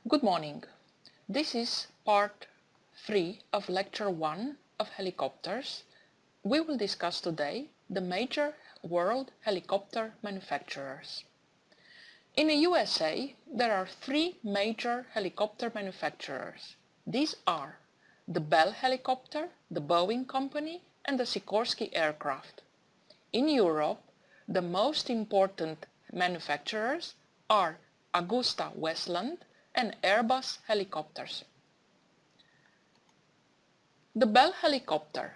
Good morning. This is part 3 of lecture 1 of helicopters. We will discuss today the major world helicopter manufacturers. In the USA, there are 3 major helicopter manufacturers. These are the Bell helicopter, the Boeing company, and the Sikorsky aircraft. In Europe, the most important manufacturers are AgustaWestland and Airbus helicopters. The Bell helicopter.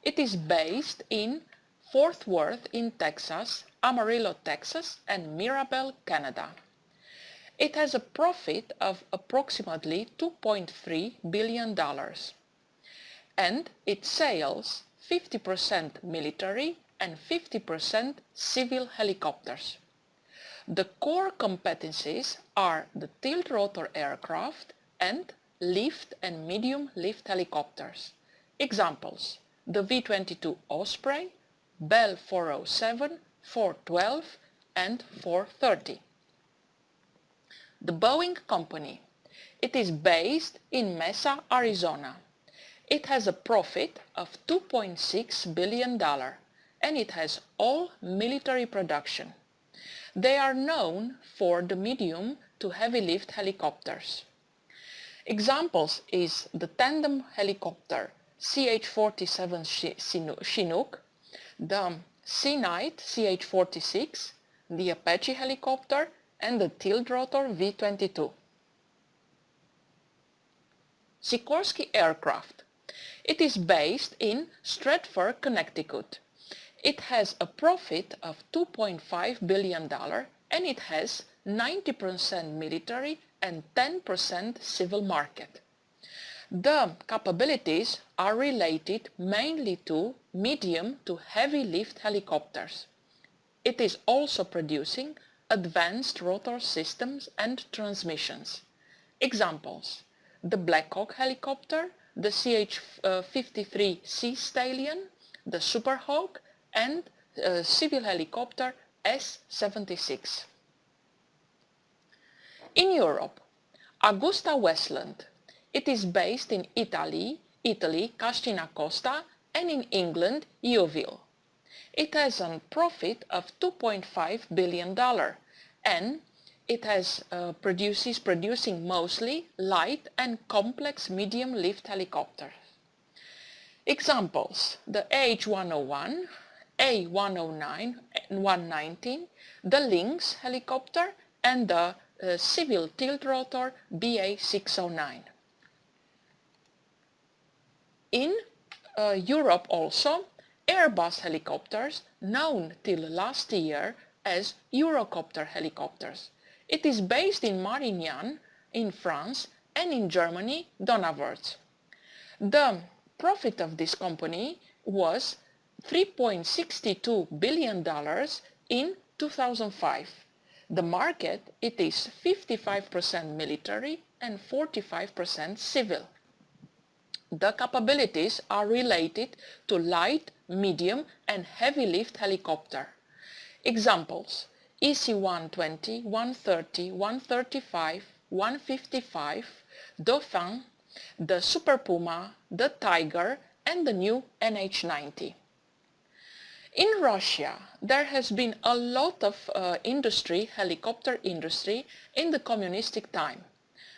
It is based in Fort Worth in Texas, Amarillo, Texas, and Mirabel, Canada. It has a profit of approximately $2.3 billion and it sells 50% military and 50% civil helicopters. The core competencies are the tilt-rotor aircraft and lift and medium lift helicopters. Examples: the V-22 Osprey, Bell 407, 412 and 430. The Boeing company. It is based in Mesa, Arizona. It has a profit of $2.6 billion and it has all military production. They are known for the medium to heavy lift helicopters. Examples is the tandem helicopter CH-47 Chinook, the Sea-Knight CH-46, the Apache helicopter and the tilt-rotor V-22. Sikorsky aircraft. It is based in Stratford, Connecticut. It has a profit of $2.5 billion and it has 90% military and 10% civil market. The capabilities are related mainly to medium to heavy lift helicopters. It is also producing advanced rotor systems and transmissions. Examples: the Black Hawk helicopter, the CH-53 Sea Stallion, the Super Hawk and civil helicopter S-76. In Europe, AgustaWestland. It is based in Italy, Cascina Costa, and in England, Yeovil. It has a profit of $2.5 billion and it has producing mostly light and complex medium lift helicopters. Examples: the AH-101, A109 and 119, the Lynx helicopter and the civil tilt-rotor BA-609. In Europe also, Airbus helicopters, known till last year as Eurocopter helicopters. It is based in Marignan in France and in Germany, Donauwörth. The profit of this company was $3.62 billion in 2005. The market, it is 55% military and 45% civil. The capabilities are related to light, medium and heavy lift helicopter. Examples: EC-120, 130, 135, 155, Dauphin, the Super Puma, the Tiger and the new NH-90. In Russia, there has been a lot of helicopter industry in the communistic time.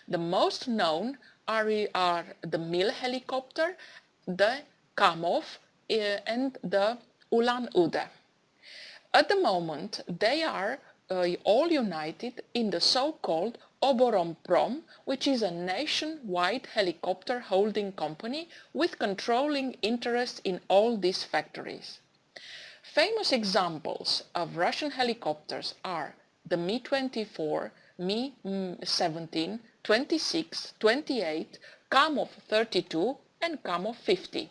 The most known are the Mil helicopter, the Kamov and the Ulan-Ude. At the moment, they are all united in the so-called Oboronprom, which is a nationwide helicopter holding company with controlling interest in all these factories. Famous examples of Russian helicopters are the Mi-24, Mi-17, 26, 28, Kamov 32 and Kamov 50.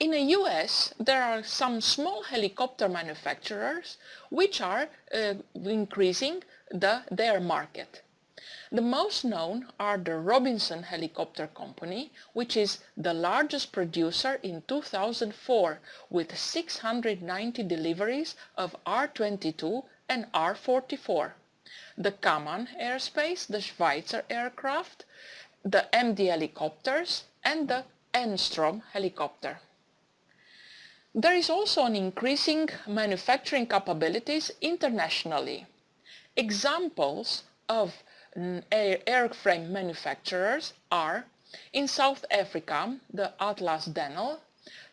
In the US, there are some small helicopter manufacturers which are increasing their market. The most known are the Robinson Helicopter Company, which is the largest producer in 2004 with 690 deliveries of R-22 and R-44. the Kaman airspace, the Schweizer aircraft, the MD helicopters and the Enstrom helicopter. There is also an increasing manufacturing capabilities internationally. Examples of airframe manufacturers are in South Africa, the Atlas Denel,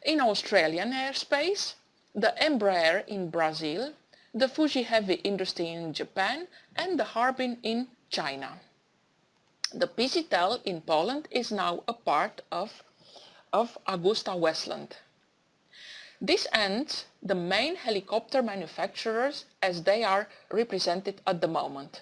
in Australian airspace, the Embraer in Brazil, the Fuji Heavy Industry in Japan and the Harbin in China. The PCTEL in Poland is now a part of AgustaWestland. This ends the main helicopter manufacturers as they are represented at the moment.